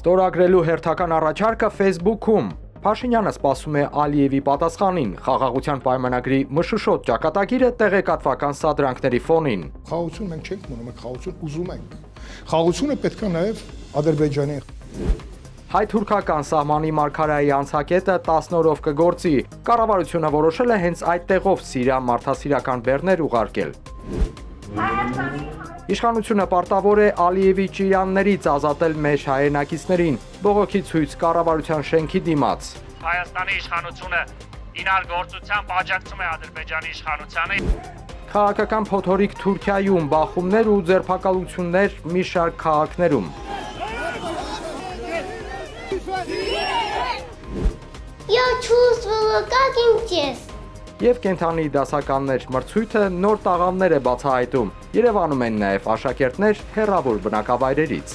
Ստորագրելու հերթական առաջարկը Facebook-ում։ Փաշինյանը սպասում է Ալիևի պատասխանին, խաղաղության պայմանագրի մշուշոտ ճակատագիրը տեղեկատվական սադրանքների ֆոնին։ Խաղաղություն մենք չենք մոնում, մենք խաղաղություն ուզում ենք։ Խաղաղությունը պետք է նաև Ադրբեջանի։ Հայ-թուրքական սահմանի մարգարայի անցակետը 10 օրով կգործի։ Կառավարությունը որոշել է հենց այդ տեղով Սիրիան մարդասիրական բեռներ ուղարկել։ Իշխանությունը պարտավոր է Ալիևի ճիրաններից ազատել մեր հայրենակիցներին, բողոքի ցույց կառավարության շենքի դիմաց։ Հայաստանի իշխանությունը իրար գործությամբ աջակցում է Ադրբեջանի իշխանությանը։ Քաղաքական փոթորիկ Թուրքիայում, բախումներ ու ձերբակալություններ մի շարք քաղաքներում։ Я чувствовала, как интересно. Եվ կենթանի դասականներ մրցույթը նոր տաղանդներ է բացահայտում։ Երևանում են նաև աշակերտներ հեռավոր բնակավայրերից։